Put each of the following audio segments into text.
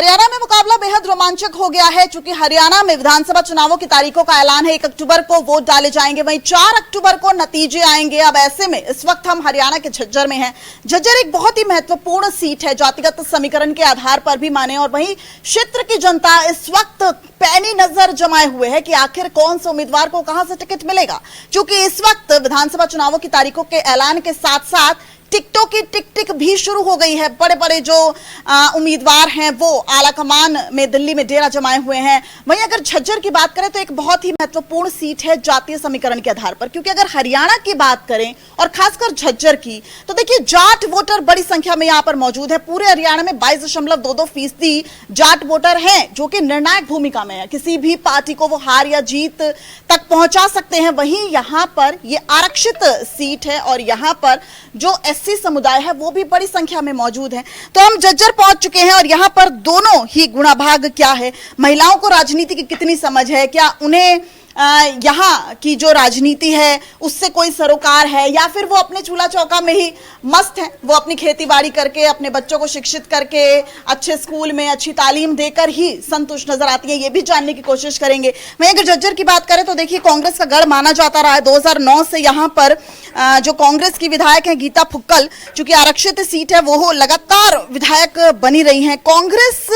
हरियाणा में मुकाबला बेहद रोमांचक हो गया है। चूंकि हरियाणा में विधानसभा चुनावों की तारीखों का ऐलान है, 1 अक्टूबर को वोट डाले जाएंगे, वहीं 4 अक्टूबर को नतीजे आएंगे। अब ऐसे में इस वक्त हम हरियाणा के झज्जर में हैं। झज्जर एक बहुत ही महत्वपूर्ण सीट है, जातिगत समीकरण के आधार पर भी माने, और वहीं क्षेत्र की जनता इस वक्त पैनी नजर जमाए हुए है कि आखिर कौन से उम्मीदवार को कहां से टिकट मिलेगा। क्योंकि इस वक्त विधानसभा चुनावों की तारीखों के ऐलान के साथ साथ टिकटों की टिक भी शुरू हो गई है। बड़े बड़े जो उम्मीदवार हैं वो आला कमान में दिल्ली में डेरा जमाए हुए हैं। वहीं अगर झज्जर की बात करें तो एक बहुत ही महत्वपूर्ण सीट है जातीय समीकरण के आधार पर, क्योंकि अगर हरियाणा की बात करें और खासकर झज्जर की, तो देखिए जाट वोटर बड़ी संख्या में यहां पर मौजूद है। पूरे हरियाणा में 22.22% जाट वोटर हैं, जो कि निर्णायक भूमिका में है। किसी भी पार्टी को वो हार या जीत तक पहुंचा सकते हैं। वहीं यहां पर ये आरक्षित सीट है और यहां पर जो एससी समुदाय है वो भी बड़ी संख्या में मौजूद है। तो हम झज्जर पहुंच चुके हैं और यहाँ पर दोनों ही गुणाभाग क्या है, महिलाओं को राजनीति की कितनी समझ है, क्या उन्हें यहाँ की जो राजनीति है उससे कोई सरोकार है, या फिर वो अपने चूल्हा चौका में ही मस्त है, वो अपनी खेती बाड़ी करके अपने बच्चों को शिक्षित करके अच्छे स्कूल में अच्छी तालीम देकर ही संतुष्ट नजर आती है। ये भी जानने की कोशिश करेंगे। वहीं अगर झज्जर की बात करें तो देखिए कांग्रेस का गढ़ माना जाता रहा है। 2009 से यहाँ पर जो कांग्रेस की विधायक है गीता फुक्कल, चूंकि आरक्षित सीट है, वो लगातार विधायक बनी रही हैं। कांग्रेस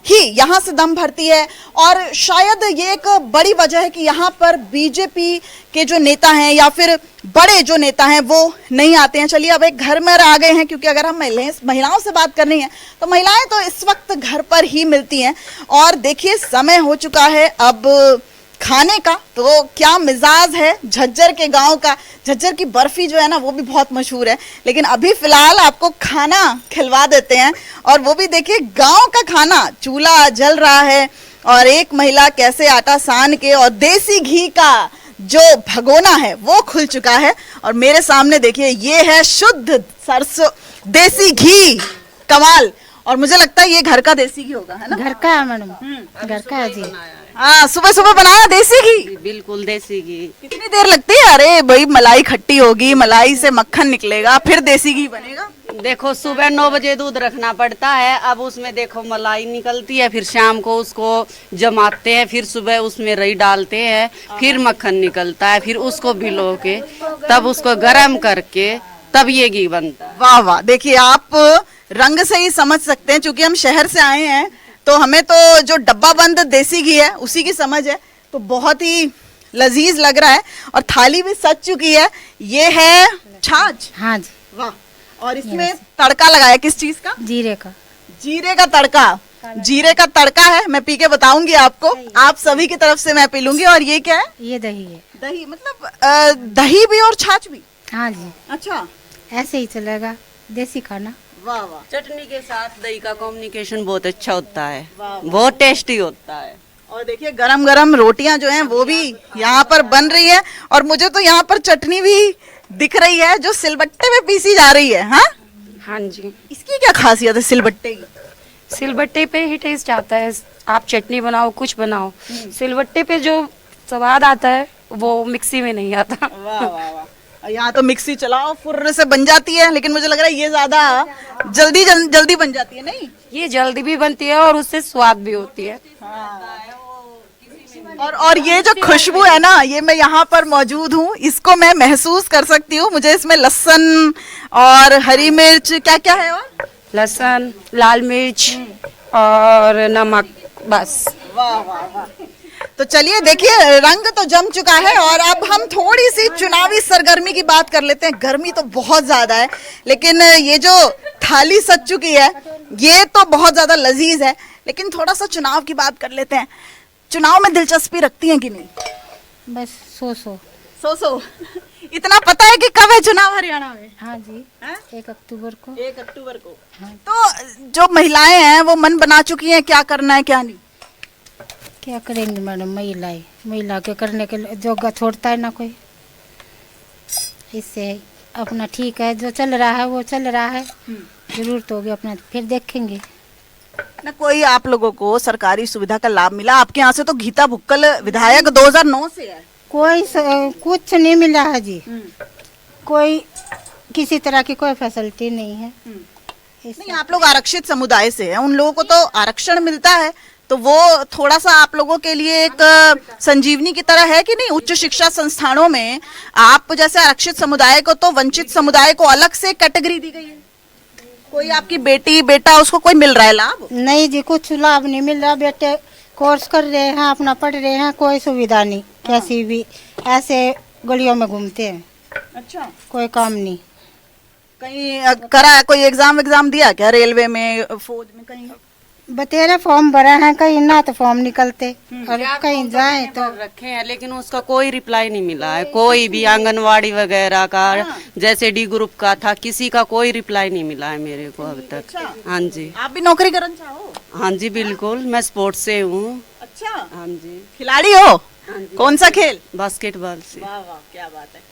ही यहाँ से दम भरती है और शायद ये एक बड़ी वजह है कि यहाँ पर बीजेपी के जो नेता हैं या फिर बड़े जो नेता हैं वो नहीं आते हैं। चलिए अब एक घर में आ गए हैं, क्योंकि अगर हम महिलाओं से बात करनी है तो महिलाएं तो इस वक्त घर पर ही मिलती हैं। और देखिए समय हो चुका है अब खाने का, तो क्या मिजाज है झज्जर के गांव का। झज्जर की बर्फी जो है ना वो भी बहुत मशहूर है, लेकिन अभी फिलहाल आपको खाना खिलवा देते हैं। और वो भी देखिए गांव का खाना, चूल्हा जल रहा है और एक महिला कैसे आटा सान के और देसी घी का जो भगोना है वो खुल चुका है। और मेरे सामने देखिए ये है शुद्ध सरसों देसी घी, कमाल। और मुझे लगता है ये घर का देसी घी होगा, है ना? घर का है मैडम, घर का है जी। हाँ, सुबह सुबह बनाया देसी घी। बिल्कुल देसी घी। कितनी देर लगती है? अरे भाई मलाई खट्टी होगी, मलाई से मक्खन निकलेगा, फिर देसी घी बनेगा। देखो सुबह 9 बजे दूध रखना पड़ता है, अब उसमें देखो मलाई निकलती है, फिर शाम को उसको जमाते हैं, फिर सुबह उसमें रई डालते हैं, फिर मक्खन निकलता है, फिर उसको भिगो के तब उसको गर्म करके तब ये घी बनता है। वाह वाह, देखिए आप रंग से ही समझ सकते हैं, क्योंकि हम शहर से आए हैं तो हमें तो जो डब्बा बंद देसी घी है उसी की समझ है। तो बहुत ही लजीज लग रहा है और थाली भी सज चुकी है। ये है छाछ। हाँ जी। वाह। और इसमें तड़का लगाया किस चीज का? जीरे का। जीरे का तड़का। जीरे का तड़का है, मैं पी के बताऊंगी आपको, आप सभी की तरफ से मैं पी लूंगी। और ये क्या है? ये दही है। दही मतलब दही भी और छाछ भी? हाँ जी। अच्छा, ऐसे ही चलेगा देसी खाना। वाह वाह। चटनी के साथ दही का कॉम्बिनेशन बहुत अच्छा होता है, बहुत टेस्टी होता है। और देखिए गरम गरम रोटियां जो हैं वो भी यहाँ पर बन रही है। और मुझे तो यहाँ पर चटनी भी दिख रही है जो सिलबट्टे में पीसी जा रही है। हाँ हाँ जी, इसकी क्या खासियत है सिलबट्टे की? सिलबट्टे पे ही टेस्ट आता है। आप चटनी बनाओ, कुछ बनाओ, सिलबट्टे पे जो स्वाद आता है वो मिक्सी में नहीं आता। वाह वाह वाह। यहाँ तो मिक्सी चलाओ फुर्र से बन जाती है, लेकिन मुझे लग रहा है ये ज्यादा जल्दी बन जाती है। नहीं, ये जल्दी भी बनती है और उससे स्वाद भी होती है। और ये जो खुशबू है ना, ये मैं यहाँ पर मौजूद हूँ, इसको मैं महसूस कर सकती हूँ। मुझे इसमें लहसुन और हरी मिर्च क्या क्या है, और लहसुन, लाल मिर्च और नमक, बस। वाह वाह वाह। तो चलिए देखिए रंग तो जम चुका है और अब हम थोड़ी सी चुनावी सरगर्मी की बात कर लेते हैं। गर्मी तो बहुत ज्यादा है, लेकिन ये जो थाली सज चुकी है ये तो बहुत ज्यादा लजीज है। लेकिन थोड़ा सा चुनाव की बात कर लेते हैं। चुनाव में दिलचस्पी रखती हैं कि नहीं? बस सो इतना पता है कि कब है चुनाव हरियाणा में? हाँ जी, 1 अक्टूबर को। 1 अक्टूबर को। हाँ। तो जो महिलाएं हैं वो मन बना चुकी हैं क्या करना है क्या नहीं? क्या करेंगे मैडम, महिला के करने के जोगा छोड़ता है ना कोई। इससे अपना ठीक है, जो चल रहा है वो चल रहा है, जरूरत होगी अपना फिर देखेंगे ना। कोई आप लोगों को सरकारी सुविधा का लाभ मिला? आपके यहाँ से तो गीता भुक्कल विधायक 2009 से है। कोई कुछ नहीं मिला है जी, कोई किसी तरह की कोई फैसिलिटी नहीं है। नहीं, आप लोग आरक्षित समुदाय से हैं, उन लोगों को तो आरक्षण मिलता है, तो वो थोड़ा सा आप लोगों के लिए एक संजीवनी की तरह है कि नहीं? उच्च शिक्षा संस्थानों में आप जैसे आरक्षित समुदाय को तो वंचित समुदाय को अलग से कैटेगरी दी गई है। कोई आपकी बेटी बेटा उसको कोई मिल रहा है लाभ? नहीं जी, कुछ लाभ नहीं मिल रहा। बेटे कोर्स कर रहे हैं, अपना पढ़ रहे हैं, कोई सुविधा नहीं कैसी भी, ऐसे गलियों में घूमते हैं। अच्छा, कोई काम नहीं। कहीं करा, कोई एग्जाम दिया क्या? रेलवे में, फौज में, कहीं? बतेरे फॉर्म भरे हैं, कहीं ना तो फॉर्म निकलते और कहीं जाए तो रखे हैं, लेकिन उसका कोई रिप्लाई नहीं मिला है। कोई भी आंगनवाड़ी वगैरह का, जैसे डी ग्रुप का था, किसी का कोई रिप्लाई नहीं मिला है मेरे को अब तक। हाँ जी। आप भी नौकरी करना चाहो? हाँ जी बिल्कुल, मैं स्पोर्ट्स से हूँ। अच्छा, हाँ जी। खिलाड़ी हो? कौन सा खेल? बास्केटबॉल से। वाह वाह, क्या बात है।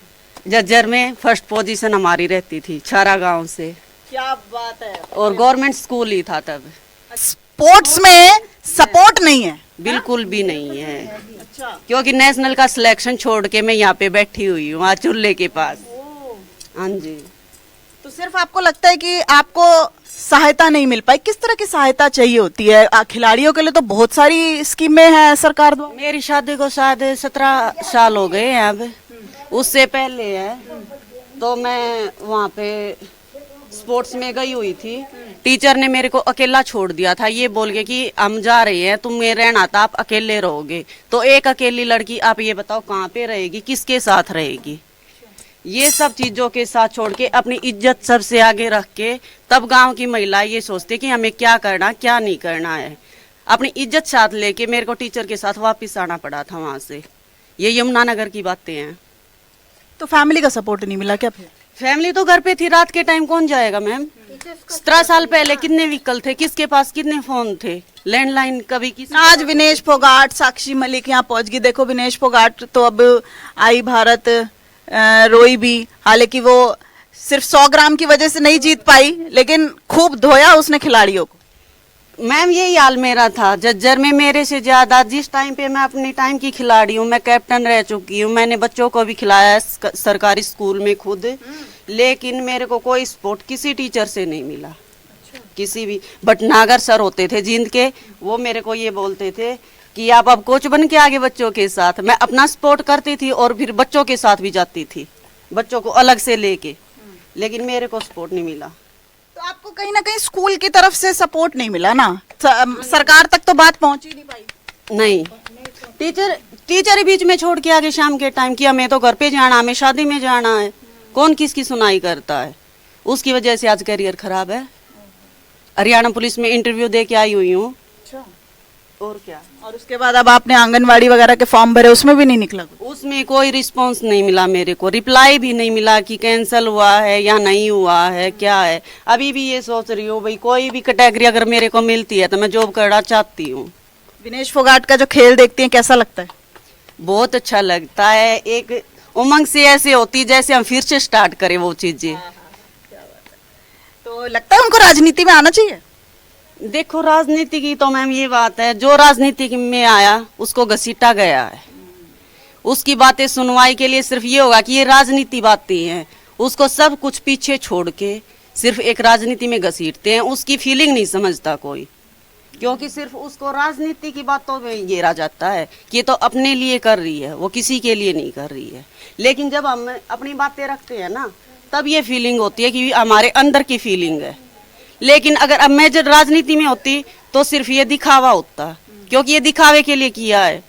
जज्जर में फर्स्ट पोजीशन हमारी रहती थी, छारा गांव से। क्या बात है। और गवर्नमेंट स्कूल ही था तब। स्पोर्ट्स में सपोर्ट नहीं है? बिल्कुल भी नहीं है। अच्छा, क्योंकि नेशनल का सिलेक्शन छोड़ के मैं यहाँ पे बैठी हुई हूँ, वहाँ चूल्हे के पास। हाँ जी। तो सिर्फ आपको लगता है कि आपको सहायता नहीं मिल पाई? किस तरह की सहायता चाहिए होती है? खिलाड़ियों के लिए तो बहुत सारी स्कीमें हैं सरकार द्वारा। मेरी शादी को शायद 17 साल हो गए हैं अब, उससे पहले है तो मैं वहाँ पे स्पोर्ट्स में गई हुई थी। टीचर ने मेरे को अकेला छोड़ दिया था, ये बोल के कि हम जा रहे हैं, तुम्हें रहना था, आप अकेले रहोगे। तो एक अकेली लड़की, आप ये बताओ कहाँ पे रहेगी, किसके साथ रहेगी? ये सब चीजों के साथ छोड़ के अपनी इज्जत सबसे आगे रख के तब गांव की महिला ये सोचते कि हमें क्या करना क्या नहीं करना है। अपनी इज्जत साथ लेके मेरे को टीचर के साथ वापस आना पड़ा था वहां से। ये यमुनानगर की बातें हैं। तो फैमिली का सपोर्ट नहीं मिला क्या फिर? फैमिली तो घर पे थी, रात के टाइम कौन जाएगा मैम? 17 साल पहले कितने व्हीकल थे, किसके पास कितने फोन थे, लैंडलाइन कभी किसी। आज विनेश फोगाट, साक्षी मलिक यहाँ पहुंच गई। देखो, विनेश फोगाट तो अब आई भारत, रोई भी, हालांकि वो सिर्फ 100 ग्राम की वजह से नहीं जीत पाई, लेकिन खूब धोया उसने खिलाड़ियों को। मैम यही हाल मेरा था जज्जर में। मेरे से ज्यादा जिस टाइम पे मैं अपनी टाइम की खिलाड़ी हूँ, मैं कैप्टन रह चुकी हूँ, मैंने बच्चों को भी खिलाया है सरकारी स्कूल में खुद, लेकिन मेरे को कोई सपोर्ट किसी टीचर से नहीं मिला। किसी भी भटनागर सर होते थे जींद के, वो मेरे को ये बोलते थे कि आप अब कोच बन के आगे बच्चों के साथ। मैं अपना सपोर्ट करती थी और फिर बच्चों के साथ भी जाती थी, बच्चों को अलग से लेके, लेकिन मेरे को सपोर्ट नहीं मिला। तो आपको कहीं ना कहीं स्कूल की तरफ से सपोर्ट नहीं मिला ना? सरकार तक तो बात पहुंच ही नहीं पाई। नहीं, टीचर ही बीच में छोड़ के आगे शाम के टाइम कि हमें तो घर पे जाना, हमें शादी में जाना है। कौन किसकी सुनाई करता है? उसकी वजह से आज करियर खराब है। हरियाणा पुलिस में इंटरव्यू दे के आई हुई हूँ। और क्या? और उसके बाद अब आपने आंगनवाड़ी वगैरह के फॉर्म भरे, उसमें भी नहीं निकला कुछ? उसमें कोई रिस्पांस नहीं मिला मेरे को, रिप्लाई भी नहीं मिला कि कैंसिल हुआ है या नहीं हुआ है, क्या है। अभी भी ये सोच रही हूँ भाई कोई भी कैटेगरी अगर मेरे को मिलती है तो मैं जॉब करना चाहती हूँ। विनेश फोगाट का जो खेल देखती हैं, कैसा लगता है? बहुत अच्छा लगता है, एक उमंग से ऐसे होती जैसे हम फिर से स्टार्ट करें वो चीजें। तो लगता है उनको राजनीति में आना चाहिए? देखो, राजनीति की तो मैम ये बात है, जो राजनीति में आया उसको घसीटा गया है। उसकी बातें सुनवाई के लिए सिर्फ ये होगा कि ये राजनीति बातें हैं, उसको सब कुछ पीछे छोड़ के सिर्फ एक राजनीति में घसीटते हैं। उसकी फीलिंग नहीं समझता कोई, क्योंकि सिर्फ उसको राजनीति की बातों में घेरा जाता है कि ये तो अपने लिए कर रही है, वो किसी के लिए नहीं कर रही है। लेकिन जब हम अपनी बातें रखते हैं ना, तब ये फीलिंग होती है कि हमारे अंदर की फीलिंग है। लेकिन अगर अब मैं जब राजनीति में होती तो सिर्फ ये दिखावा होता, क्योंकि ये दिखावे के लिए किया है।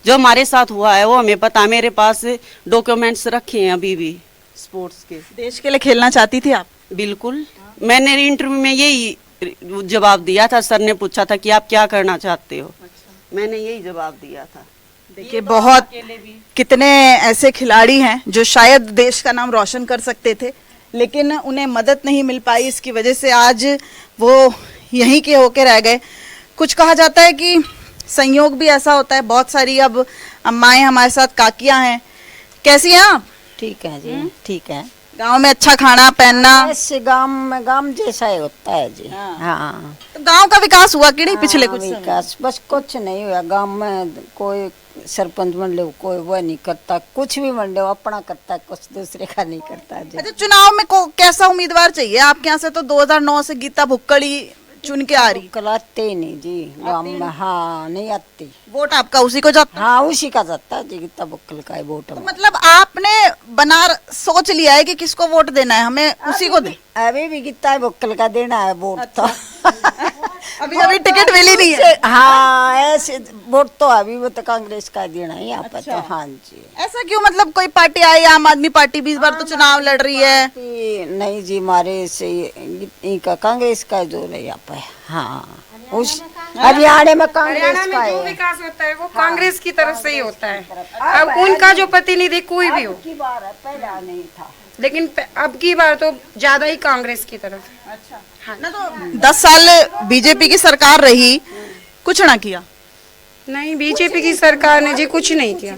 जो हमारे साथ हुआ है वो हमें पता, मेरे पास डॉक्यूमेंट्स रखे हैं अभी भी स्पोर्ट्स के। देश के लिए खेलना चाहती थी आप? बिल्कुल, मैंने इंटरव्यू में यही जवाब दिया था। सर ने पूछा था कि आप क्या करना चाहते हो, मैंने यही जवाब दिया था। देखिए, बहुत कितने ऐसे खिलाड़ी हैं जो शायद देश का नाम रोशन कर सकते थे, लेकिन उन्हें मदद नहीं मिल पाई। इसकी वजह से आज वो यहीं के होके रह गए। कुछ कहा जाता है कि संयोग भी ऐसा होता है। बहुत सारी अब अम्माएं हमारे साथ, काकियां हैं। कैसी हैं आप? ठीक है जी, ठीक है। गांव में अच्छा खाना पहनना? ऐसे गांव जैसा ही होता है जी। हाँ, तो गांव का विकास हुआ कि नहीं पिछले कुछ समय? विकास बस कुछ नहीं हुआ गांव में। कोई सरपंच मान लो कोई वो नहीं करता, कुछ भी मान लो अपना करता, कुछ दूसरे का नहीं करता जी। अच्छा, चुनाव में कैसा उम्मीदवार चाहिए आपके यहाँ से? तो 2009 से गीता भुक्कड़ी चुन के आ रही, कल आते ही नहीं जी गाँव में, हाँ नहीं आती। वोट आपका उसी को जाता? हाँ उसी का जाता है जी, गीता बुक्कल का है वोट। तो मतलब आपने सोच लिया है कि किसको वोट देना है, हमें उसी को दे? अभी भी गीता बुक्कल का देना है वोट तो। अभी टिकट मिली नहीं है। हाँ ऐसे वोट तो अभी वो तो कांग्रेस का देना है यहाँ पर तो। हाँ जी। ऐसा क्यों? मतलब कोई पार्टी आई, आम आदमी पार्टी 20 बार तो चुनाव लड़ रही है। नहीं जी, हमारे से इनका कांग्रेस का जोर है यहाँ पे। हाँ उस हरियाणा में कांग्रेस का जो है। विकास होता है वो कांग्रेस की तरफ से ही होता है। अब उनका जो प्रतिनिधि कोई भी हो, की बार है, पहला नहीं था। लेकिन अब की बार तो ज्यादा ही कांग्रेस की तरफ है। अच्छा, ना तो 10 साल बीजेपी की सरकार रही, कुछ ना किया। नहीं, बीजेपी की सरकार ने जी कुछ नहीं किया,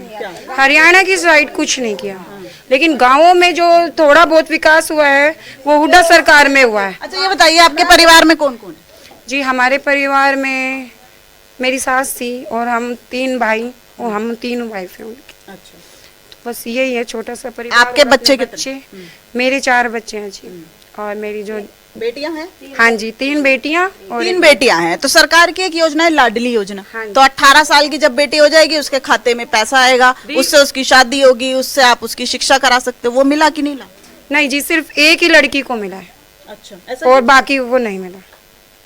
हरियाणा की साइड कुछ नहीं किया, लेकिन गांवों में जो थोड़ा बहुत विकास हुआ है वो हुड्डा सरकार में हुआ है। अच्छा, ये बताइए आपके परिवार में कौन कौन है? जी हमारे परिवार में मेरी सास थी और हम 3 भाई और हम 3 वाइफ हैं उनकी। अच्छा, तो बस यही है छोटा सा परिवार। आपके और बच्चे अपने कितने? मेरे 4 बच्चे हैं जी, और मेरी जो बेटियां हैं? हाँ जी 3 बेटियां और 3 बेटियां हैं। तो सरकार की एक योजना है लाडली योजना। हाँ जी। तो 18 साल की जब बेटी हो जाएगी उसके खाते में पैसा आएगा, उससे उसकी शादी होगी, उससे आप उसकी शिक्षा करा सकते हो। वो मिला कि नहीं? नहीं जी, सिर्फ एक ही लड़की को मिला है अच्छा, और बाकी वो नहीं मिला।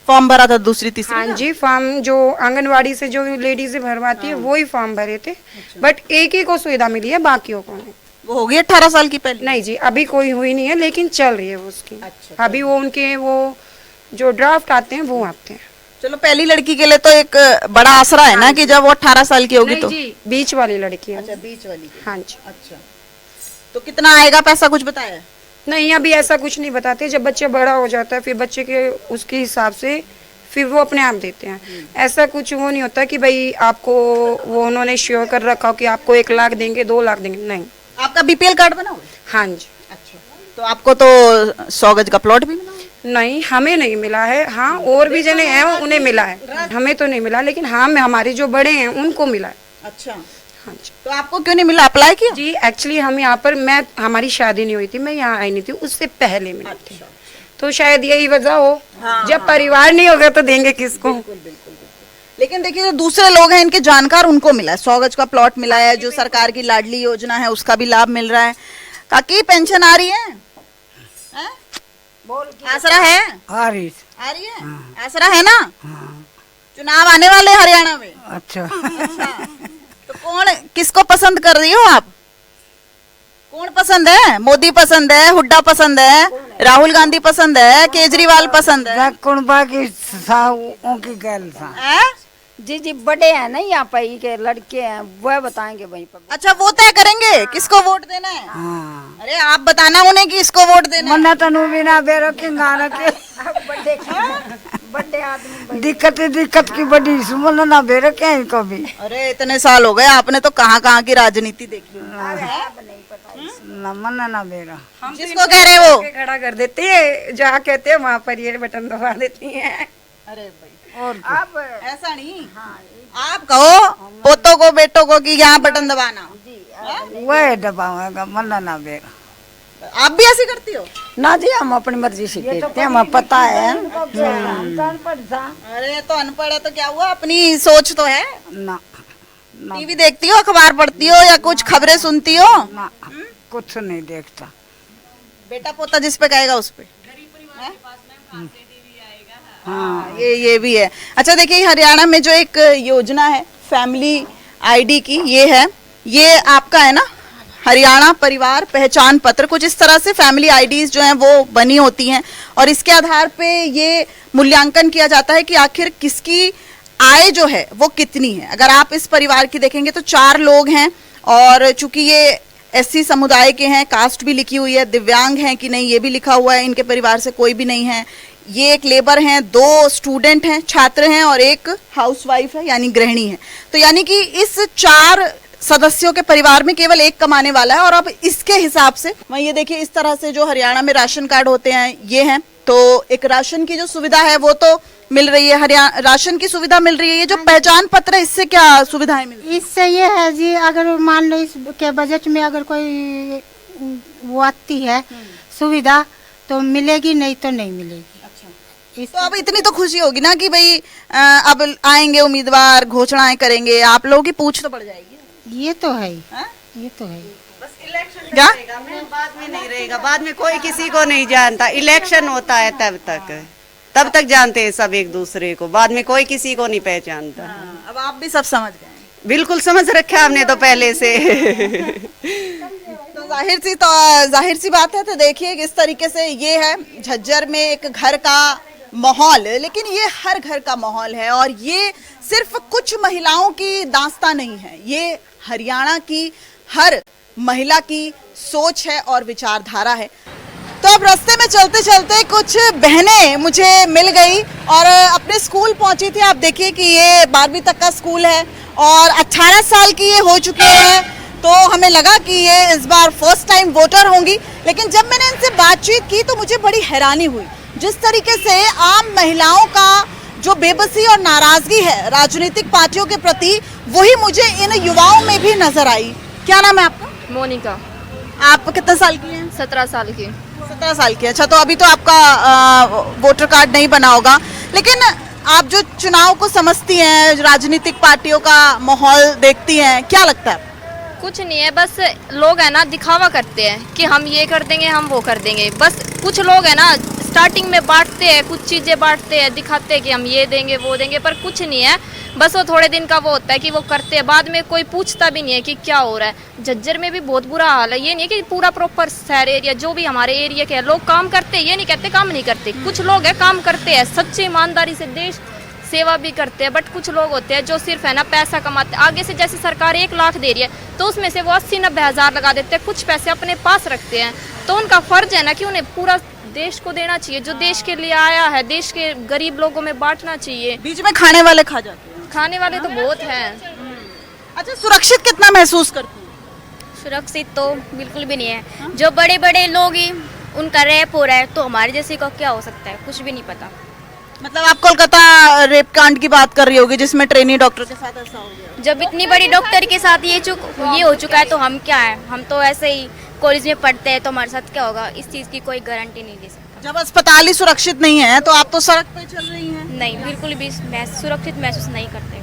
फॉर्म भरा था दूसरी तीसरी? हाँ जी, फॉर्म जो आंगनवाड़ी से जो लेडीज भरवाती है वो ही फॉर्म भरे थे, बट एक ही को सुविधा मिली है, बाकियों को नहीं। वो होगी 18 साल की पहले? नहीं जी, अभी कोई हुई नहीं है, लेकिन चल रही है वो उसकी। अच्छा। अभी वो उनके वो जो ड्राफ्ट आते हैं वो आते हैं। चलो, पहली लड़की के लिए तो एक बड़ा आसरा है ना कि जब वो 18 साल की होगी नहीं तो। जी, बीच वाली लड़की है। अच्छा, बीच वाली। हाँ जी। अच्छा, तो कितना आएगा पैसा, कुछ बताया है? नहीं, अभी ऐसा कुछ नहीं बताते, जब बच्चा बड़ा हो जाता है फिर बच्चे के उसके हिसाब से फिर वो अपने आप देते हैं। ऐसा कुछ वो नहीं होता कि भाई आपको वो उन्होंने श्योर कर रखा हो कि आपको 1 लाख देंगे 2 लाख देंगे, नहीं। आपका बीपीएल कार्ड बना हुआ है? हाँ जी। अच्छा, तो आपको तो 100 गज का प्लॉट भी मिला है? नहीं, हमें नहीं मिला है। हाँ, और भी जने हैं उन्हें मिला है, हमें तो नहीं मिला, लेकिन हाँ हमारे जो बड़े हैं उनको मिला है। अच्छा, हाँ जी। तो आपको क्यों नहीं मिला? अप्लाई किया? जी एक्चुअली हम यहाँ पर हमारी शादी नहीं हुई थी, मैं यहाँ आई नहीं थी, उससे पहले मिली थी, तो शायद यही वजह हो। जब परिवार नहीं होगा तो देंगे किसको? लेकिन देखिए, जो दूसरे लोग हैं इनके जानकार, उनको मिला है, 100 गज का प्लॉट मिला है, जो सरकार की लाडली योजना है उसका भी लाभ मिल रहा है। काकी पेंशन आ रही है? हैं? आसरा है? आ रही है? आसरा है ना? चुनाव आने वाले हैं हरियाणा में। अच्छा। तो किसको पसंद कर रही हो आप? कौन पसंद है? मोदी पसंद है, हुड्डा पसंद है, राहुल गांधी पसंद है, केजरीवाल पसंद है? कौन बाकी की गैल था। हैं? जी जी बड़े हैं ना यहाँ पे के लड़के हैं, वह बताएंगे वहीं पर। अच्छा, वो तय करेंगे किसको वोट देना है? हाँ। अरे आप बताना उन्हें कि इसको वोट देना है। मन्ना तनु बिना बेरो के गाना के बड़े आदमी दिक्कत की बड़ी सुमन ना बेरो के इनको भी। अरे इतने साल हो गए, आपने तो कहाँ कहाँ की राजनीति देखी। ना मन्ना ना बेरो। जिसको कह रहे वो खड़ा कर देते हैं, जहाँ कहते हैं वहाँ पर ये बटन दबा देती हैं। अरे भाई, और आप ऐसा नहीं, आप कहो पोतों को बेटों को कि यहाँ बटन दबाना। वह दबावेगा मन्ना ना बेरो। आप भी ऐसे करती हो? ना जी, हम अपनी मर्जी से कहते हैं, हमें पता है। अरे तो अनपढ़ है तो क्या हुआ, अपनी सोच तो है। ना टीवी देखती हो, अखबार पढ़ती हो, या कुछ खबरें सुनती हो? ना कुछ नहीं देखता। बेटा पोता जिस पे कहेगा उस पे। हाँ, ये भी है। अच्छा, देखिए हरियाणा में जो एक योजना है फैमिली आईडी की, ये आपका है ना, हरियाणा परिवार पहचान पत्र, कुछ इस तरह से फैमिली आईडीज जो हैं वो बनी होती हैं, और इसके आधार पे ये मूल्यांकन किया जाता है कि आखिर किसकी आय जो है वो कितनी है। अगर आप इस परिवार की देखेंगे तो 4 लोग हैं, और चूंकि ये एससी समुदाय के हैं, कास्ट भी लिखी हुई है, दिव्यांग हैं कि नहीं ये भी लिखा हुआ है, इनके परिवार से कोई भी नहीं है, ये एक लेबर हैं, 2 स्टूडेंट हैं, छात्र हैं, और एक हाउसवाइफ है यानी गृहिणी है। तो यानी कि इस 4 सदस्यों के परिवार में केवल एक कमाने वाला है। और अब इसके हिसाब से वहीं ये देखिए, इस तरह से जो हरियाणा में राशन कार्ड होते हैं ये हैं, तो एक राशन की जो सुविधा है वो तो मिल रही है, हरियाणा राशन की सुविधा मिल रही है, ये जो पहचान पत्र है इससे क्या सुविधाएं मिल रही इससे ये है जी, अगर मान लो इसके बजट में अगर कोई वो आती है सुविधा तो मिलेगी, नहीं तो नहीं मिलेगी। है? तो अब इतनी तो खुशी होगी ना कि भाई अब आएंगे उम्मीदवार, घोषणाएं करेंगे, आप लोगों की पूछ तो बढ़ जाएगी। ये तो है ही, हाँ? ये तो है ही। बस इलेक्शन क्या? रहेगा, बाद में नहीं रहेगा, बाद में कोई किसी को नहीं जानता, इलेक्शन होता है तब तक जानते हैं सब एक दूसरे को, बाद में कोई किसी को नहीं पहचानता। अब आप भी सब समझ गए। बिल्कुल समझ रखा हमने तो पहले से। तो जाहिर सी बात है। तो देखिए किस तरीके से ये है झज्जर में एक घर का माहौल, लेकिन ये हर घर का माहौल है और ये सिर्फ कुछ महिलाओं की दास्तां नहीं है, ये हरियाणा की हर महिला की सोच है और विचारधारा है। तो अब रास्ते में चलते चलते कुछ बहनें मुझे मिल गई और अपने स्कूल पहुंची थी। आप देखिए कि ये 12वीं तक का स्कूल है और 18 साल की ये हो चुकी है, तो हमें लगा कि ये इस बार फर्स्ट टाइम वोटर होंगी। लेकिन जब मैंने इनसे बातचीत की तो मुझे बड़ी हैरानी हुई, जिस तरीके से आम महिलाओं का जो बेबसी और नाराजगी है राजनीतिक पार्टियों के प्रति, वही मुझे इन युवाओं में भी नजर आई। क्या नाम है आपका? मोनिका। आप कितने साल की हैं? 17 साल की। 17 साल की। अच्छा, तो अभी तो आपका वोटर कार्ड नहीं बना होगा, लेकिन आप जो चुनाव को समझती हैं, राजनीतिक पार्टियों का माहौल देखती हैं, क्या लगता है? कुछ नहीं है, बस लोग है ना दिखावा करते हैं कि हम ये कर देंगे, हम वो कर देंगे। बस कुछ लोग है ना स्टार्टिंग में बांटते हैं, कुछ चीज़ें बांटते हैं, दिखाते हैं कि हम ये देंगे वो देंगे, पर कुछ नहीं है। बस वो थोड़े दिन का वो होता है कि वो करते हैं, बाद में कोई पूछता भी नहीं है कि क्या हो रहा है। झज्जर में भी बहुत बुरा हाल है, ये नहीं है कि पूरा प्रॉपर शहर एरिया, जो भी हमारे एरिया के लोग काम करते हैं, ये नहीं कहते काम नहीं करते। कुछ लोग है काम करते हैं, सच्ची ईमानदारी से देश सेवा भी करते हैं, बट कुछ लोग होते हैं जो सिर्फ है ना पैसा कमाते हैं। आगे से जैसे सरकार 1 लाख दे रही है तो उसमें से वो 80-90 हज़ार लगा देते हैं, कुछ पैसे अपने पास रखते हैं। तो उनका फर्ज है ना कि उन्हें पूरा देश को देना चाहिए, जो देश के लिए आया है, देश के गरीब लोगों में बांटना चाहिए। बीच में खाने वाले खा जाते हैं। खाने वाले तो बहुत हैं। अच्छा, सुरक्षित कितना महसूस करती हैं? सुरक्षित तो बिल्कुल भी नहीं है। जो बड़े बड़े लोग ही उनका रेप हो रहा है, तो हमारे जैसे को क्या हो सकता है, कुछ भी नहीं पता। मतलब आप कोलकाता रेप कांड की बात कर रही होगी, जिसमें ट्रेनी डॉक्टर के साथ ऐसा हो गया। जब इतनी बड़ी डॉक्टर के साथ ये हो चुका है, तो हम क्या है, हम तो ऐसे ही कॉलेज में पढ़ते हैं, तो हमारे साथ क्या होगा इस चीज़ की कोई गारंटी नहीं दे सकता। जब अस्पताल ही सुरक्षित नहीं है तो आप तो सड़क पे चल रही हैं। नहीं, बिल्कुल भी सुरक्षित महसूस नहीं करते।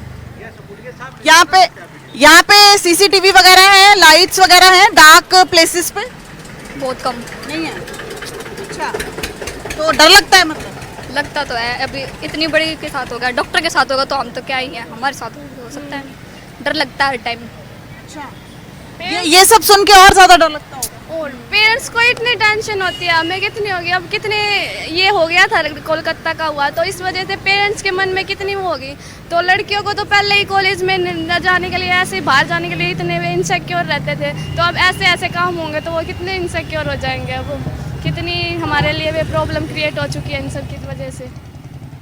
यहाँ पे सीसीटीवी वगैरह है, लाइट्स वगैरह हैं डार्क प्लेसेस पे? बहुत कम नहीं है। अच्छा, तो डर लगता है? मतलब लगता तो है, अभी इतनी बड़ी के साथ होगा, डॉक्टर के साथ होगा तो हम तो क्या ही है, हमारे साथ हो सकता है, डर लगता है हर टाइम। अच्छा, ये सब सुन के और ज्यादा डर लगता होगा। और पेरेंट्स को इतनी टेंशन होती है, हमें कितनी होगी, अब कितने ये हो गया था कोलकाता का हुआ, तो इस वजह से पेरेंट्स के मन में कितनी वो होगी। तो लड़कियों को तो पहले ही कॉलेज में न जाने के लिए, ऐसे बाहर जाने के लिए इतने इनसिक्योर रहते थे, तो अब ऐसे ऐसे काम होंगे तो वो कितने इनसिक्योर हो जाएंगे। अब कितनी हमारे लिए भी प्रॉब्लम क्रिएट हो चुकी है इन सब की वजह से।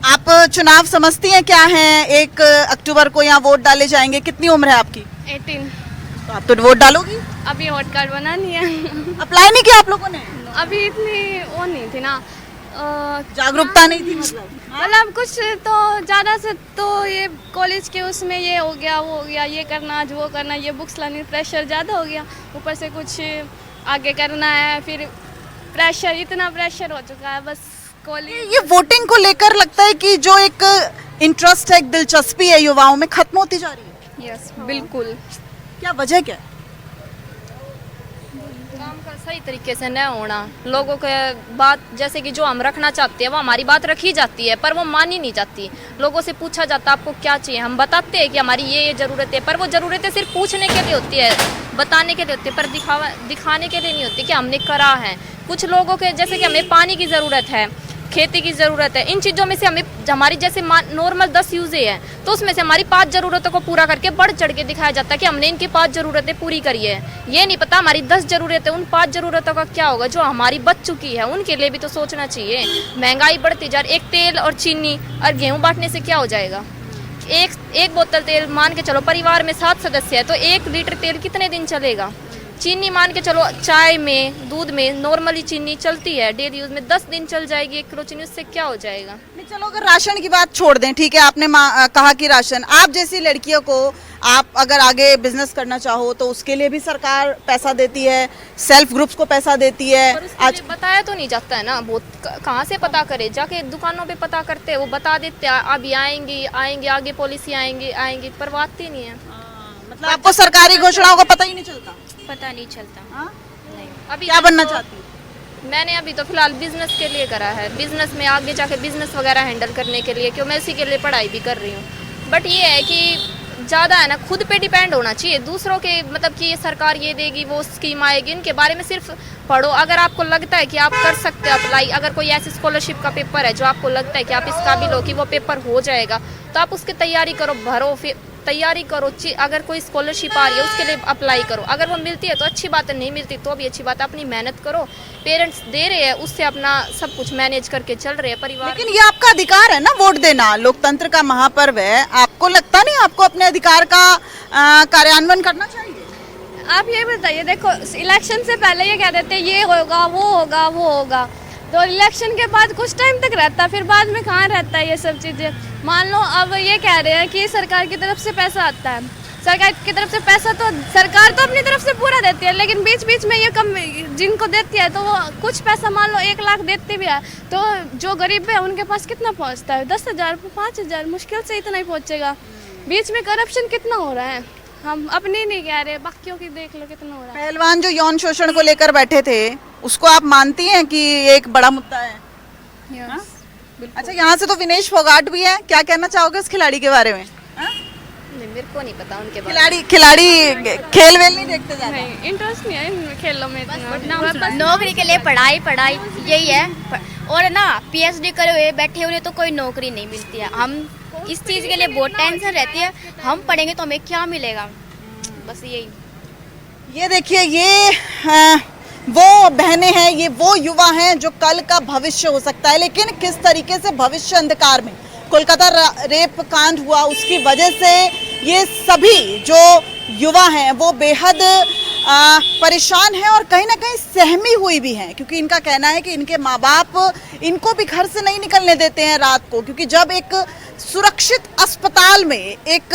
आप चुनाव समझती हैं क्या है? 1 अक्टूबर को यहाँ वोट डाले जाएंगे। कितनी उम्र है आपकी? 18। तो आप तो वोट डालोगी? अभी वोट कार्ड बना नहीं है। अप्लाई नहीं किया आप लोगों ने? अभी इतनी वो नहीं थी ना, जागरूकता नहीं थी। मतलब कुछ तो ज़्यादा से तो ये कॉलेज के उसमें ये हो गया वो हो गया, ये करना आज वो करना, ये बुक्स लानी, प्रेशर ज़्यादा हो गया, ऊपर से कुछ आगे करना है, फिर प्रेशर, इतना प्रेशर हो चुका है बस कॉलेज। ये वोटिंग को लेकर लगता है कि जो एक इंटरेस्ट है, एक दिलचस्पी है युवाओं में, खत्म होती जा रही है। यस, बिल्कुल। क्या वजह क्या है? काम का सही तरीके से न होना, लोगों के बात जैसे कि जो हम रखना चाहते हैं वो हमारी बात रखी जाती है पर वो मानी नहीं जाती। लोगों से पूछा जाता है आपको क्या चाहिए, हम बताते हैं कि हमारी ये ज़रूरत है, पर वो ज़रूरतें सिर्फ पूछने के लिए होती है, बताने के लिए होती है, पर दिखाने के लिए नहीं होती कि हमने करा है। कुछ लोगों के जैसे कि हमें पानी की ज़रूरत है, खेती की ज़रूरत है, इन चीज़ों में से हमें हमारी जैसे नॉर्मल 10 यूज़ें हैं तो उसमें से हमारी 5 ज़रूरतों को पूरा करके बढ़ चढ़ के दिखाया जाता है कि हमने इनकी 5 ज़रूरतें पूरी करी है। ये नहीं पता हमारी 10 ज़रूरतें, उन 5 ज़रूरतों का क्या होगा जो हमारी बच चुकी है, उनके लिए भी तो सोचना चाहिए। महंगाई बढ़ती जा रही, एक तेल और चीनी और गेहूँ बांटने से क्या हो जाएगा? एक बोतल तेल मान के चलो परिवार में 7 सदस्य है तो 1 लीटर तेल कितने दिन चलेगा? चीनी मान के चलो, चाय में, दूध में नॉर्मली चीनी चलती है डेली यूज में, 10 दिन चल जाएगी 1 किलो चीनी, उससे क्या हो जाएगा। नहीं चलो, अगर राशन की बात छोड़ दें, ठीक है, आपने कहा कि राशन, आप जैसी लड़कियों को, आप अगर आगे बिजनेस करना चाहो तो उसके लिए भी सरकार पैसा देती है, सेल्फ ग्रुप्स को पैसा देती है। पर उसके लिए बताया तो नहीं जाता है ना, बहुत कहाँ से पता करे, जाके दुकानों पे पता करते हैं, वो बता देते हैं अभी आएंगी आगे पॉलिसी आएंगी, पर वो आती नहीं है। मतलब आपको सरकारी घोषणाओं का पता ही नहीं चलता। पता नहीं चलता। अभी क्या बनना चाहती है? मैंने अभी तो फिलहाल बिजनेस के लिए करा है, बिजनेस में आगे जाके बिजनेस वगैरह हैंडल करने के लिए, क्यों मैं इसी के लिए पढ़ाई भी कर रही हूँ। बट ये है कि ज़्यादा है ना, खुद पे डिपेंड होना चाहिए, दूसरों के मतलब कि ये सरकार ये देगी, वो स्कीम आएगी, इनके बारे में सिर्फ पढ़ो। अगर आपको लगता है कि आप कर सकते हो अप्लाई, अगर कोई ऐसी स्कॉलरशिप का पेपर है जो आपको लगता है कि आप इस काबिल हो कि वो पेपर हो जाएगा, तो आप उसकी तैयारी करो, भरो, फिर तैयारी करो। अगर कोई स्कॉलरशिप आ रही है उसके लिए अप्लाई करो, अगर वो मिलती है तो अच्छी बात है, नहीं मिलती तो भी अच्छी बात है, अपनी मेहनत करो, पेरेंट्स दे रहे हैं उससे अपना सब कुछ मैनेज करके चल रहे हैं परिवार। लेकिन ये आपका अधिकार है ना वोट देना, लोकतंत्र का महापर्व है, आपको लगता नहीं आपको अपने अधिकार का कार्यान्वयन करना चाहिए? आप ये बताइए, देखो इलेक्शन से पहले ये कह देते हैं ये होगा वो होगा वो होगा, तो इलेक्शन के बाद कुछ टाइम तक रहता है, फिर बाद में कहाँ रहता है ये सब चीज़ें। मान लो अब ये कह रहे हैं कि सरकार की तरफ से पैसा आता है, सरकार की तरफ से पैसा तो सरकार तो अपनी तरफ से पूरा देती है, लेकिन बीच बीच में ये कम जिनको देती है तो वो कुछ पैसा, मान लो 1 लाख देती भी है, तो जो गरीब है उनके पास कितना पहुँचता है? 10,000 5,000, मुश्किल से इतना ही पहुँचेगा। बीच में करप्शन कितना हो रहा है, हम अपनी नहीं कह रहे, बाकियों की देख लो कितना हो रहा है। पहलवान जो यौन शोषण को लेकर बैठे थे, उसको आप मानती हैं कि ये एक बड़ा मुद्दा है? अच्छा, यहाँ से तो विनेश फोगाट भी है, क्या कहना चाहोगे उस खिलाड़ी के बारे में? नहीं, मेरे को नहीं पता उनके बारे में। खिलाड़ी खेल वेल नहीं देखते ज़्यादा? नहीं, इंटरेस्ट नहीं है इन खेलों में इतना। नौकरी के लिए पढ़ाई यही है, और ना PhD करे हुए बैठे हुए तो कोई नौकरी नहीं मिलती है। हम इस चीज़ के लिए बहुत टेंशन रहती है, हम पढ़ेंगे तो हमें क्या मिलेगा, बस यही। ये देखिए, ये वो बहनें हैं, ये वो युवा हैं जो कल का भविष्य हो सकता है, लेकिन किस तरीके से भविष्य अंधकार में। कोलकाता रेप कांड हुआ, उसकी वजह से ये सभी जो युवा हैं वो बेहद परेशान हैं और कहीं ना कहीं सहमी हुई भी हैं, क्योंकि इनका कहना है कि इनके माँ बाप इनको भी घर से नहीं निकलने देते हैं रात को, क्योंकि जब एक सुरक्षित अस्पताल में, एक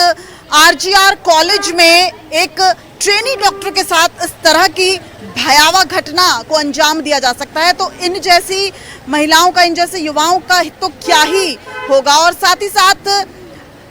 RGR कॉलेज में एक ट्रेनी डॉक्टर के साथ इस तरह की भयावह घटना को अंजाम दिया जा सकता है, तो इन जैसी महिलाओं का, इन जैसे युवाओं का तो क्या ही होगा। और साथ ही साथ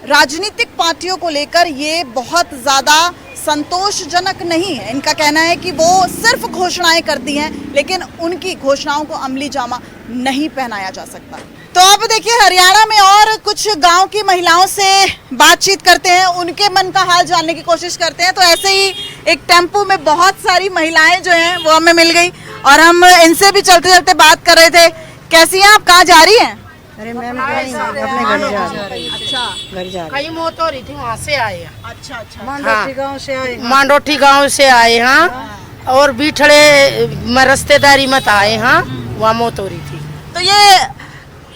राजनीतिक पार्टियों को लेकर ये बहुत ज़्यादा संतोषजनक नहीं है। इनका कहना है कि वो सिर्फ घोषणाएं करती हैं, लेकिन उनकी घोषणाओं को अमली जामा नहीं पहनाया जा सकता। तो अब देखिए, हरियाणा में और कुछ गांव की महिलाओं से बातचीत करते हैं, उनके मन का हाल जानने की कोशिश करते हैं। तो ऐसे ही एक टेम्पो में बहुत सारी महिलाएं जो हैं वो हमें मिल गई और हम इनसे भी चलते चलते बात कर रहे थे। कैसी हैं आप, कहाँ जा रही हैं? अरे मैम अपने घर जा रही। अच्छा, घर जा रही। कहीं मौत हो रही थी, वहाँ से आए हैं। अच्छा। मांडोठी गांव से आए। मांडोठी गांव से आए हैं और बीठड़े में रिश्तेदारी मत आए हैं, वहाँ मौत हो रही थी। तो ये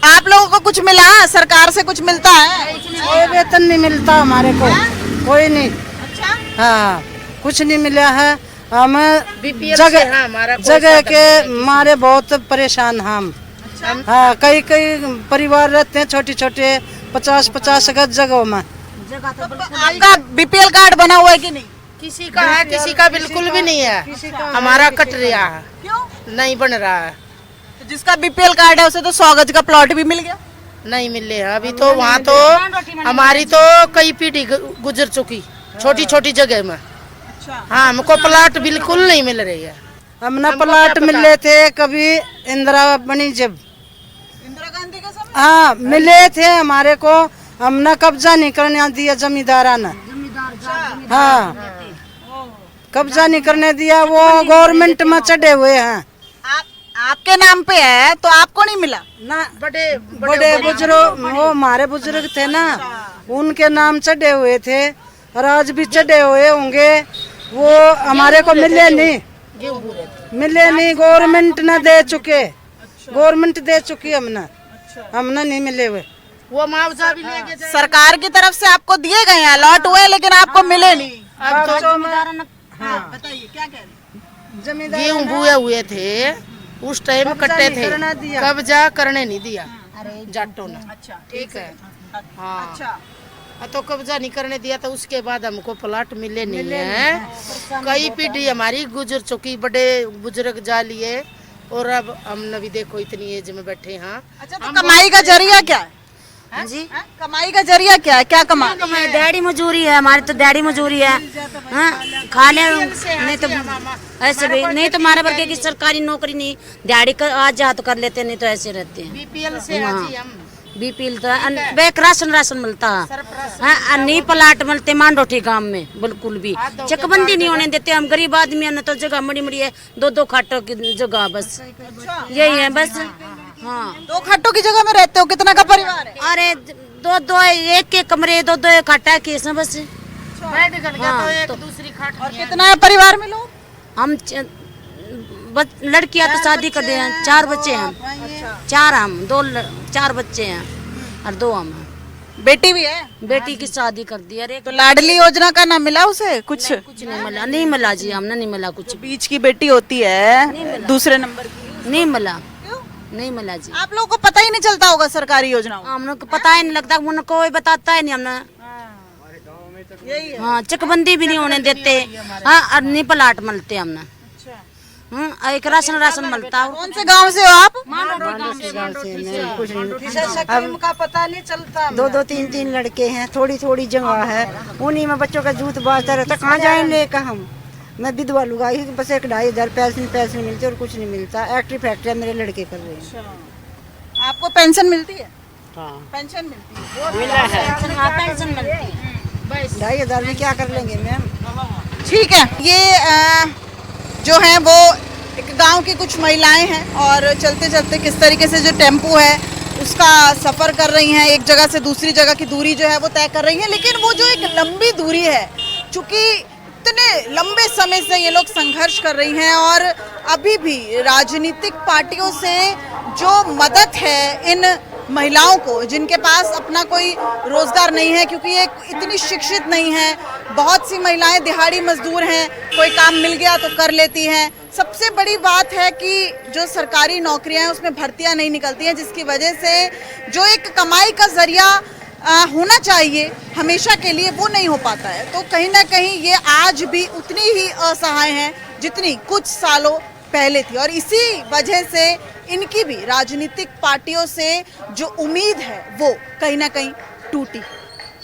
आप लोगों को कुछ मिला, सरकार से कुछ मिलता है? कोई वेतन नहीं मिलता हमारे को, कोई नहीं। अच्छा, हाँ, कुछ नहीं मिला है। हम BPL से है, हमारा कोई जगह साधन के नहीं। मारे बहुत परेशान हम। हाँ, कई परिवार रहते हैं छोटे छोटे 50-50 गज जगहों में। आपका BPL कार्ड बना हुआ है कि नहीं? किसी का है, किसी का बिल्कुल भी नहीं है। हमारा कट रहा है, क्यों? नहीं बन रहा है। तो जिसका BPL कार्ड है उसे तो 100 गज का प्लॉट भी मिल गया। नहीं मिले हैं अभी तो, वहाँ तो हमारी तो कई पीढ़ी गुजर चुकी, छोटी छोटी जगह में। हाँ, हमको प्लाट बिल्कुल नहीं मिल रही है। हम ना प्लाट मिले थे कभी इंदिरा बनी जब, इंदिरा गांधी के समय? हाँ मिले थे हमारे को, हमने कब्जा नहीं करने दिया जमींदारा ने। हाँ, कब्जा नहीं करने दिया, वो गवर्नमेंट में चढ़े हुए हैं। आपके नाम पे है तो आपको नहीं मिला ना? बड़े बुजुर्ग, वो हमारे बुजुर्ग थे ना, उनके नाम चढ़े हुए थे और आज भी चढ़े हुए होंगे, वो हमारे को मिले नहीं। गवर्नमेंट ने दे चुके, गवर्नमेंट दे चुकी हमने नहीं मिले हुए। वो मुआवजा भी लेके जाए। सरकार की तरफ से आपको दिए गए हैं, अलॉट हुए, लेकिन आपको मिले नहीं। अब तो बताइए क्या कह रहे हैं? गेहूं बुए हुए थे उस टाइम कट्टे थे, कब्जा करने नहीं दिया जाटों ने। अच्छा, ठीक है, हाँ। अच्छा, तो कब्जा नहीं करने दिया तो उसके बाद हमको प्लाट मिले नहीं है। कई पीढ़ी हमारी गुजर चुकी, बड़े बुजुर्ग जा लिए और अब हम भी देखो इतनी एज में बैठे हैं। अच्छा, तो कमाई का जरिया क्या है? जी, कमाई का जरिया क्या है? क्या कमा? डैडी मजूरी है हमारी, तो डैडी मजूरी है। खाने नहीं तो ऐसे भी नहीं, तो हमारे वर्ग की सरकारी नौकरी नहीं, दिहाड़ी आज जा तो कर लेते, नहीं तो ऐसे रहते हैं। बीपीएल से हम बीपीएल तो बेक राशन मिलता है, नहीं प्लाट मिलते मांडोठी गांव में बिल्कुल भी। चकबंदी नहीं होने देते, हम गरीब आदमी है, तो जगह मड़ी मड़ी है, दो खाटों की जगह बस यही है बस। हाँ, 2 खाटों की जगह में रहते हो? कितना का परिवार है? अरे दो एक कमरे, दो खाटा केस है बस। बेड गल गया तो एक दूसरी खाट। और कितना है परिवार में लोग? हम लड़कियां तो शादी कर दिए हैं, 4 बच्चे हैं हम। 4 हम 4 बच्चे हैं और 2 हम हैं। बेटी भी है? बेटी की शादी कर दी। अरे तो लाडली योजना का ना मिला उसे कुछ? कुछ नहीं मिला जी, हमने नहीं मिला कुछ। बीच की बेटी होती है दूसरे नंबर की, नहीं मिला, नहीं मिला जी। आप लोगों को पता ही नहीं चलता होगा सरकारी योजनाओं? हम लोग को पता ही नहीं लगता, उन्हें कोई बताता है नहीं हमने। हाँ, चकबंदी भी नहीं होने देते। हाँ, और नहीं प्लाट मिलते हमने। एक राशन मिलता। कौन से गांव से हो आप? का पता नहीं चलता। 2 3 लड़के हैं, थोड़ी जगह है, उन्हीं में बच्चों का जूत बाजता रहता। कहाँ जाए लेकर हम? मैं विधवा लुगाई, बस 1-2,500 पैसे नहीं मिलते और कुछ नहीं मिलता। फैक्ट्री मेरे लड़के कर रहे हैं। आपको पेंशन मिलती है? हाँ, पेंशन मिलती है, मिला है। पेंशन मिलती है। 2,500 में क्या कर लेंगे मैम? ठीक है। ये जो है वो एक गांव की कुछ महिलाएं हैं और चलते चलते किस तरीके से जो टेम्पो है उसका सफ़र कर रही हैं, एक जगह से दूसरी जगह की दूरी जो है वो तय कर रही हैं। लेकिन वो जो एक लंबी दूरी है, चूँकि इतने लंबे समय से ये लोग संघर्ष कर रही हैं और अभी भी राजनीतिक पार्टियों से जो मदद है इन महिलाओं को, जिनके पास अपना कोई रोजगार नहीं है, क्योंकि ये इतनी शिक्षित नहीं है, बहुत सी महिलाएं दिहाड़ी मजदूर हैं, कोई काम मिल गया तो कर लेती हैं। सबसे बड़ी बात है कि जो सरकारी नौकरियां हैं उसमें भर्तियां नहीं निकलती हैं, जिसकी वजह से जो एक कमाई का जरिया होना चाहिए हमेशा के लिए वो नहीं हो पाता है। तो कहीं ना कहीं ये आज भी उतनी ही असहाय हैं जितनी कुछ सालों पहले थी और इसी वजह से इनकी भी राजनीतिक पार्टियों से जो उम्मीद है वो कहीं ना कहीं टूटी।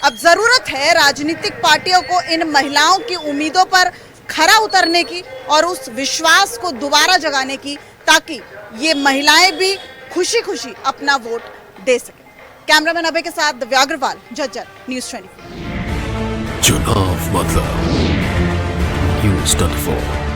अब जरूरत है राजनीतिक पार्टियों को इन महिलाओं की उम्मीदों पर खरा उतरने की और उस विश्वास को दोबारा जगाने की, ताकि ये महिलाएं भी खुशी खुशी अपना वोट दे सके। कैमरामैन अभय के साथ दिव्या अग्रवाल, झज्जर, न्यूज़ 24। चुनाव मतलब न्यूज़ 24।